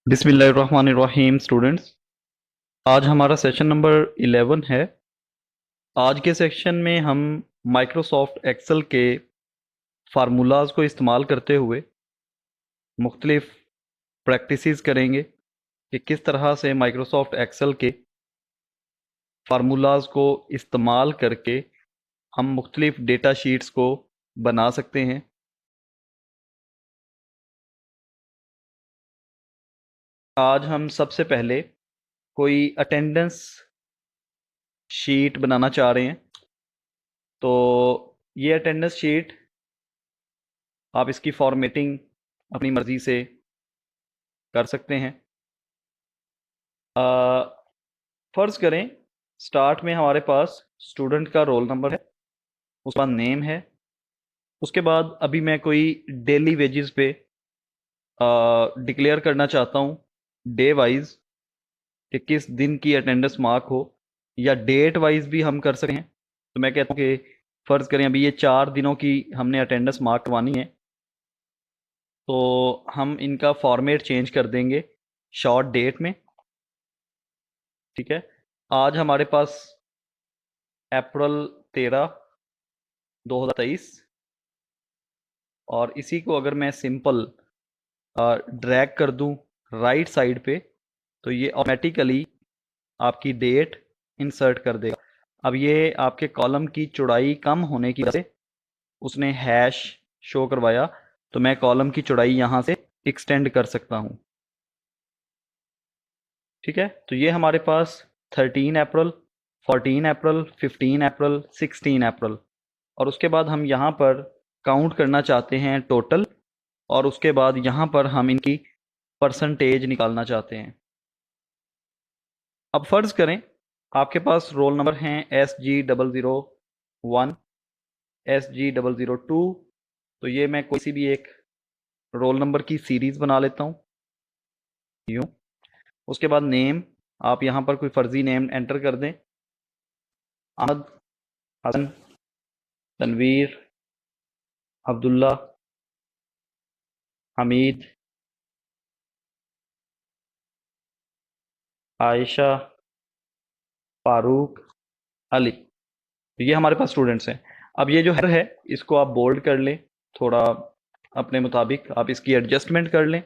बिस्मिल्लाहिर्रहमानिर्रहीम स्टूडेंट्स। आज हमारा सेशन नंबर 11 है। आज के सेक्शन में हम माइक्रोसॉफ्ट एक्सेल के फार्मूलाज को इस्तेमाल करते हुए मुख्तलिफ प्रैक्टिसेस करेंगे कि किस तरह से माइक्रोसॉफ्ट एक्सेल के फार्मूलाज को इस्तेमाल करके हम मुख्तलिफ डेटा शीट्स को बना सकते हैं। आज हम सबसे पहले कोई अटेंडेंस शीट बनाना चाह रहे हैं। तो ये अटेंडेंस शीट आप इसकी फॉर्मेटिंग अपनी मर्ज़ी से कर सकते हैं। फ़र्ज़ करें स्टार्ट में हमारे पास स्टूडेंट का रोल नंबर है, उसके बाद नेम है, उसके बाद अभी मैं कोई डेली वेजेस पे डिक्लेयर करना चाहता हूँ डे वाइज कि किस दिन की अटेंडेंस मार्क हो, या डेट वाइज भी हम कर सकते हैं। तो मैं कहता हूँ कि फ़र्ज़ करें अभी ये 4 दिनों की हमने अटेंडेंस मार्क करवानी है, तो हम इनका फॉर्मेट चेंज कर देंगे शॉर्ट डेट में। ठीक है, आज हमारे पास अप्रैल 13 2023, और इसी को अगर मैं सिंपल ड्रैग कर दूं राइट साइड पे, तो ये ऑटोमेटिकली आपकी डेट इंसर्ट कर देगा। अब ये आपके कॉलम की चौड़ाई कम होने की वजह से उसने हैश शो करवाया, तो मैं कॉलम की चौड़ाई यहाँ से एक्सटेंड कर सकता हूँ। ठीक है, तो ये हमारे पास 13 अप्रैल, 14 अप्रैल, 15 अप्रैल, 16 अप्रैल, और उसके बाद हम यहाँ पर काउंट करना चाहते हैं टोटल, और उसके बाद यहाँ पर हम इनकी परसेंटेज निकालना चाहते हैं। अब फ़र्ज़ करें आपके पास रोल नंबर हैं SG001, SG002। तो ये मैं कोई सी भी एक रोल नंबर की सीरीज़ बना लेता हूँ यूँ। उसके बाद नेम, आप यहाँ पर कोई फ़र्ज़ी नेम एंटर कर दें, अहमद, हसन, तनवीर, अब्दुल्ला, हमीद, आयशा, फारूक, अली। तो ये हमारे पास स्टूडेंट्स हैं। अब ये जो हेडर है इसको आप बोल्ड कर लें, थोड़ा अपने मुताबिक आप इसकी एडजस्टमेंट कर लें,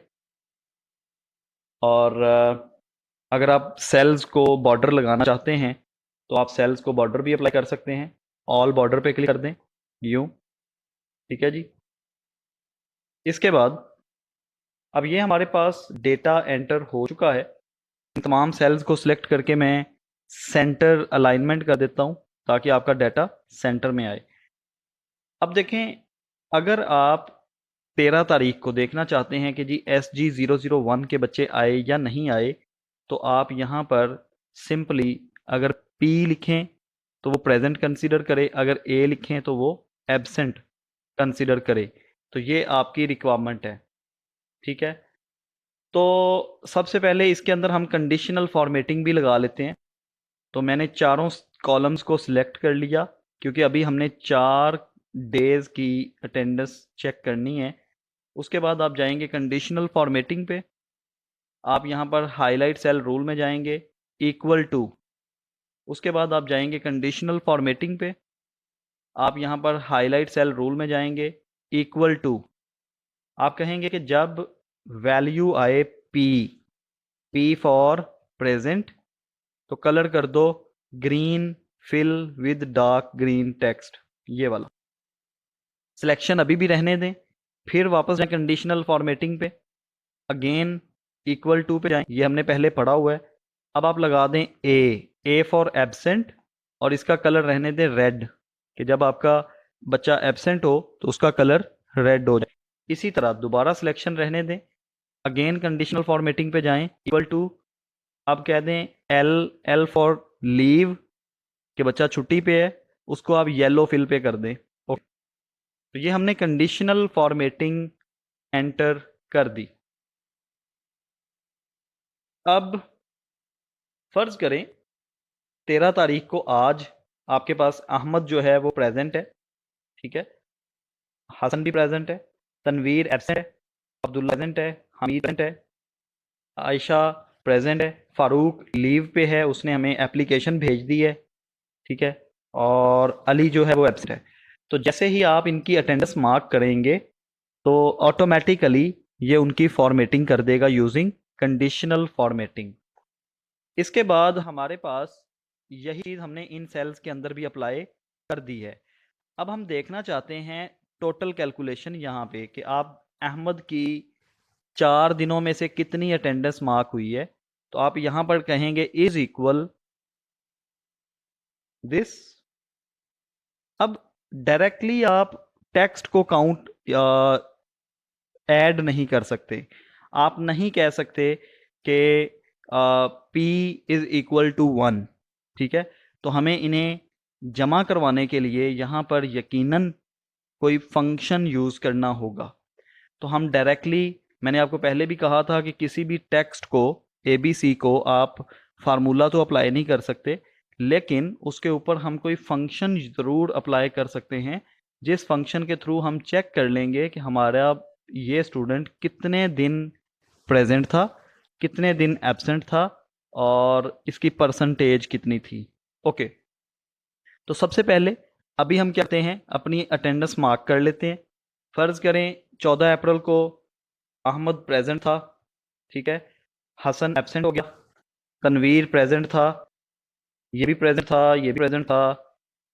और अगर आप सेल्स को बॉर्डर लगाना चाहते हैं तो आप सेल्स को बॉर्डर भी अप्लाई कर सकते हैं। ऑल बॉर्डर पे क्लिक कर दें यूँ। ठीक है जी। इसके बाद अब ये हमारे पास डेटा एंटर हो चुका है। इन तमाम सेल्स को सिलेक्ट करके मैं सेंटर अलाइनमेंट कर देता हूँ ताकि आपका डाटा सेंटर में आए। अब देखें, अगर आप 13 तारीख को देखना चाहते हैं कि जी SG001 के बच्चे आए या नहीं आए, तो आप यहाँ पर सिंपली अगर P लिखें तो वो प्रेजेंट कंसीडर करे, अगर A लिखें तो वो एब्सेंट कंसीडर करे। तो ये आपकी रिक्वायरमेंट है। ठीक है, तो सबसे पहले इसके अंदर हम कंडीशनल फॉर्मेटिंग भी लगा लेते हैं। तो मैंने चारों कॉलम्स को सिलेक्ट कर लिया, क्योंकि अभी हमने 4 डेज़ की अटेंडेंस चेक करनी है। उसके बाद आप जाएंगे कंडीशनल फॉर्मेटिंग पे, आप यहाँ पर हाईलाइट सेल रूल में जाएंगे, इक्वल टू। उसके बाद आप जाएंगे कंडीशनल फॉर्मेटिंग पे, आप यहाँ पर हाईलाइट सेल रूल में जाएंगे, इक्वल टू। आप कहेंगे कि जब वैल्यू आए P फॉर प्रेजेंट, तो कलर कर दो green, fill with dark green text, ये वाला। सिलेक्शन अभी भी रहने दें, फिर वापस जाएं कंडीशनल फॉर्मेटिंग पे, अगेन इक्वल टू पे जाएं, ये हमने पहले पढ़ा हुआ है। अब आप लगा दें ए फॉर एब्सेंट, और इसका कलर रहने दें रेड, कि जब आपका बच्चा एब्सेंट हो तो उसका कलर रेड हो जाए। इसी तरह दोबारा सिलेक्शन रहने दें, अगेन कंडीशनल फॉर्मेटिंग पे जाएं, इक्वल टू। अब कह दें एल फॉर लीव, कि बच्चा छुट्टी पे है, उसको आप येलो फिल पे कर दें। ओके, तो ये हमने कंडीशनल फॉर्मेटिंग एंटर कर दी। अब फर्ज करें 13 तारीख को आज आपके पास अहमद जो है वो प्रेजेंट है। ठीक है, हसन भी प्रेजेंट है, तनवीर एब्सेंट है, अब्दुल्ला प्रेजेंट है, हमीद प्रेजेंट है, आयशा प्रेजेंट है, फारूक लीव पे है, उसने हमें एप्लीकेशन भेज दी है, ठीक है, और अली जो है वो एब्सेंट है। तो जैसे ही आप इनकी अटेंडेंस मार्क करेंगे तो ऑटोमेटिकली ये उनकी फॉर्मेटिंग कर देगा यूजिंग कंडीशनल फॉर्मेटिंग। इसके बाद हमारे पास यही चीज़ हमने इन सेल्स के अंदर भी अप्लाई कर दी है। अब हम देखना चाहते हैं टोटल कैलकुलेशन यहाँ पे कि आप अहमद की 4 दिनों में से कितनी अटेंडेंस मार्क हुई है। तो आप यहाँ पर कहेंगे इज इक्वल दिस। अब डायरेक्टली आप टेक्स्ट को काउंट ऐड नहीं कर सकते। आप नहीं कह सकते कि p इज इक्वल टू 1, ठीक है। तो हमें इन्हें जमा करवाने के लिए यहाँ पर यकीनन कोई फंक्शन यूज़ करना होगा। तो हम डायरेक्टली, मैंने आपको पहले भी कहा था कि किसी भी टेक्स्ट को ABC को आप फार्मूला तो अप्लाई नहीं कर सकते, लेकिन उसके ऊपर हम कोई फंक्शन ज़रूर अप्लाई कर सकते हैं, जिस फंक्शन के थ्रू हम चेक कर लेंगे कि हमारा ये स्टूडेंट कितने दिन प्रेजेंट था, कितने दिन एब्सेंट था, और इसकी परसेंटेज कितनी थी। ओके, तो सबसे पहले अभी हम क्या करते हैं, अपनी अटेंडेंस मार्क कर लेते हैं। फ़र्ज़ करें 14 अप्रैल को अहमद प्रेजेंट था, ठीक है, हसन एब्सेंट हो गया, तनवीर प्रेजेंट था, ये भी प्रेजेंट था, ये भी प्रेजेंट था,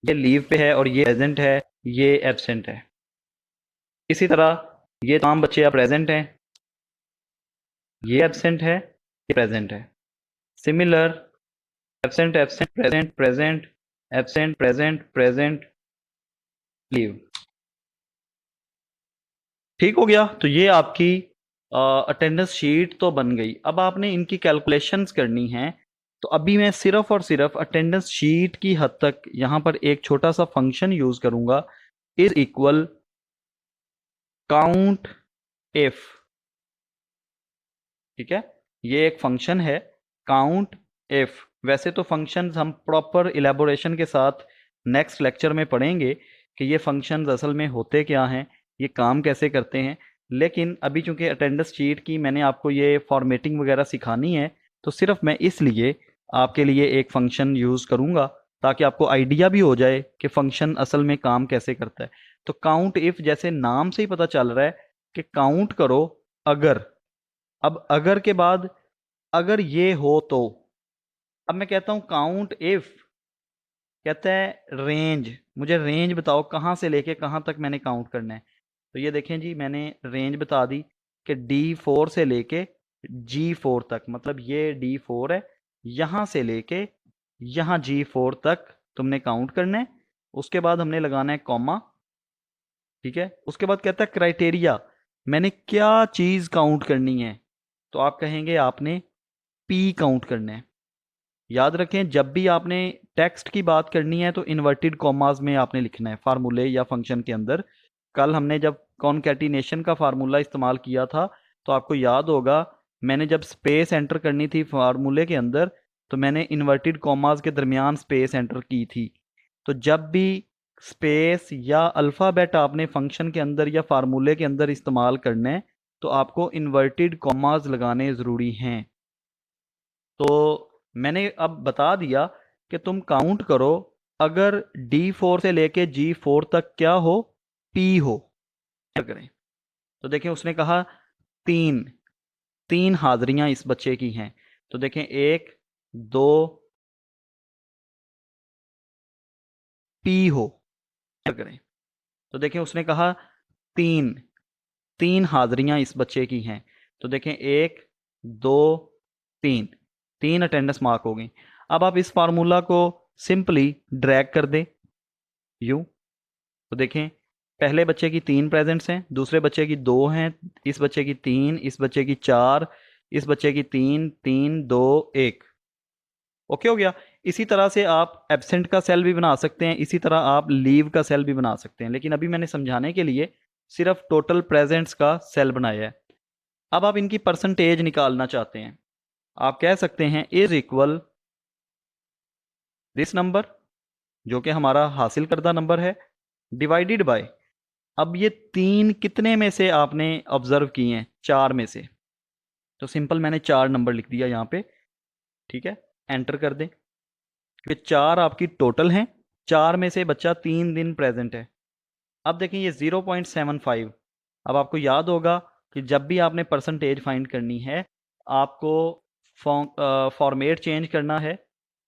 ये लीव पे है और ये प्रेजेंट है, ये एब्सेंट है। इसी तरह ये तमाम बच्चे अब प्रेजेंट हैं, ये एब्सेंट है, ये प्रेजेंट है। Similar absent absent present present absent present present leave. ठीक हो गया। तो ये आपकी अटेंडेंस शीट तो बन गई। अब आपने इनकी कैलकुलेशंस करनी है। तो अभी मैं सिर्फ और सिर्फ अटेंडेंस शीट की हद तक यहाँ पर एक छोटा सा फंक्शन यूज करूंगा, इज इक्वल काउंट इफ, ठीक है। ये एक फंक्शन है काउंट इफ। वैसे तो फंक्शंस हम प्रॉपर इलेबोरेशन के साथ नेक्स्ट लेक्चर में पढ़ेंगे कि ये फंक्शंस असल में होते क्या हैं, ये काम कैसे करते हैं। लेकिन अभी चूंकि अटेंडेंस शीट की मैंने आपको ये फॉर्मेटिंग वगैरह सिखानी है, तो सिर्फ मैं इसलिए आपके लिए एक फंक्शन यूज़ करूँगा ताकि आपको आइडिया भी हो जाए कि फंक्शन असल में काम कैसे करता है। तो काउंट इफ, जैसे नाम से ही पता चल रहा है कि काउंट करो अगर। अब अगर के बाद अगर ये हो तो, अब मैं कहता हूं काउंट इफ, कहता है रेंज, मुझे रेंज बताओ कहां से लेके कहां तक मैंने काउंट करना है। तो ये देखें जी, मैंने रेंज बता दी कि D4 से लेके G4 तक, मतलब ये D4 है, यहां से लेके यहां G4 तक तुमने काउंट करना है। उसके बाद हमने लगाना है कॉमा, ठीक है। उसके बाद कहता है क्राइटेरिया, मैंने क्या चीज काउंट करनी है। तो आप कहेंगे आपने P काउंट करना है। याद रखें, जब भी आपने टेक्स्ट की बात करनी है तो इन्वर्टेड कॉमास में आपने लिखना है फार्मूले या फंक्शन के अंदर। कल हमने जब कॉनकैटिनेशन का फार्मूला इस्तेमाल किया था तो आपको याद होगा, मैंने जब स्पेस एंटर करनी थी फार्मूले के अंदर तो मैंने इन्वर्टेड कॉमास के दरमियान स्पेस एंटर की थी। तो जब भी स्पेस या अल्फ़ाबेट आपने फंक्शन के अंदर या फार्मूले के अंदर इस्तेमाल करना है तो आपको इन्वर्टेड कॉमास लगाने ज़रूरी हैं। तो मैंने अब बता दिया कि तुम काउंट करो अगर D4 से लेके G4 तक क्या हो, P हो, क्या करें। तो देखें उसने कहा तीन, तीन हाजिरियां इस बच्चे की हैं। तो देखें 1 2 P हो, क्या करें। तो देखें उसने कहा तीन, तीन हाजिरियां इस बच्चे की हैं। तो देखें 1 2 3, तीन अटेंडेंस मार्क हो गई। अब आप इस फार्मूला को सिंपली ड्रैग कर दें यूं। तो देखें पहले बच्चे की 3 प्रेजेंट्स हैं, दूसरे बच्चे की 2 हैं, इस बच्चे की 3, इस बच्चे की 4, इस बच्चे की 3 3 2 1। ओके हो गया। इसी तरह से आप एब्सेंट का सेल भी बना सकते हैं, इसी तरह आप लीव का सेल भी बना सकते हैं, लेकिन अभी मैंने समझाने के लिए सिर्फ टोटल प्रेजेंट्स का सेल बनाया है। अब आप इनकी परसेंटेज निकालना चाहते हैं, आप कह सकते हैं इज इक्वल दिस नंबर, जो कि हमारा हासिल करदा नंबर है, डिवाइडेड बाय, अब ये 3 कितने में से आपने ऑब्जर्व किए हैं, 4 में से। तो सिंपल मैंने 4 नंबर लिख दिया यहाँ पे, ठीक है, एंटर कर दें। कि 4 आपकी टोटल हैं, 4 में से बच्चा 3 दिन प्रेजेंट है। अब देखें ये 0.75। अब आपको याद होगा कि जब भी आपने परसेंटेज फाइंड करनी है, आपको फॉर्मेट चेंज करना है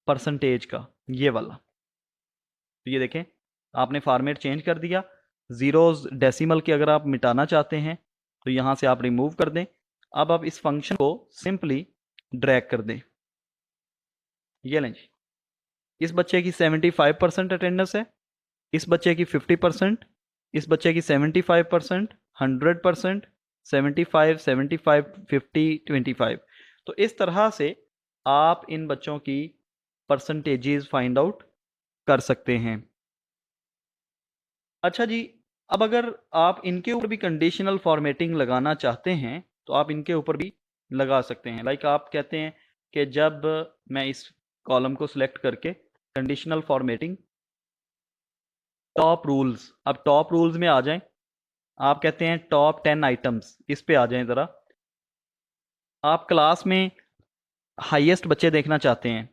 परसेंटेज का, ये वाला। तो ये देखें, आपने फॉर्मेट चेंज कर दिया। ज़ीरोज़ डेसिमल के अगर आप मिटाना चाहते हैं तो यहाँ से आप रिमूव कर दें। अब आप इस फंक्शन को सिंपली ड्रैग कर दें। ये लें जी, इस बच्चे की 75% अटेंडेंस है, इस बच्चे की 50%, इस बच्चे की 75%, 100%, 75, 75, 50, 25। तो इस तरह से आप इन बच्चों की परसेंटेजेस फाइंड आउट कर सकते हैं। अच्छा जी, अब अगर आप इनके ऊपर भी कंडीशनल फॉर्मेटिंग लगाना चाहते हैं तो आप इनके ऊपर भी लगा सकते हैं। लाइक आप कहते हैं कि जब मैं इस कॉलम को सिलेक्ट करके कंडीशनल फॉर्मेटिंग टॉप रूल्स, अब टॉप रूल्स में आ जाएं, आप कहते हैं टॉप 10 आइटम्स, इस पे आ जाएं ज़रा। आप क्लास में हाईएस्ट बच्चे देखना चाहते हैं।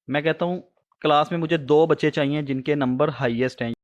मैं कहता हूँ क्लास में मुझे 2 बच्चे चाहिए जिनके नंबर हाईएस्ट हैं।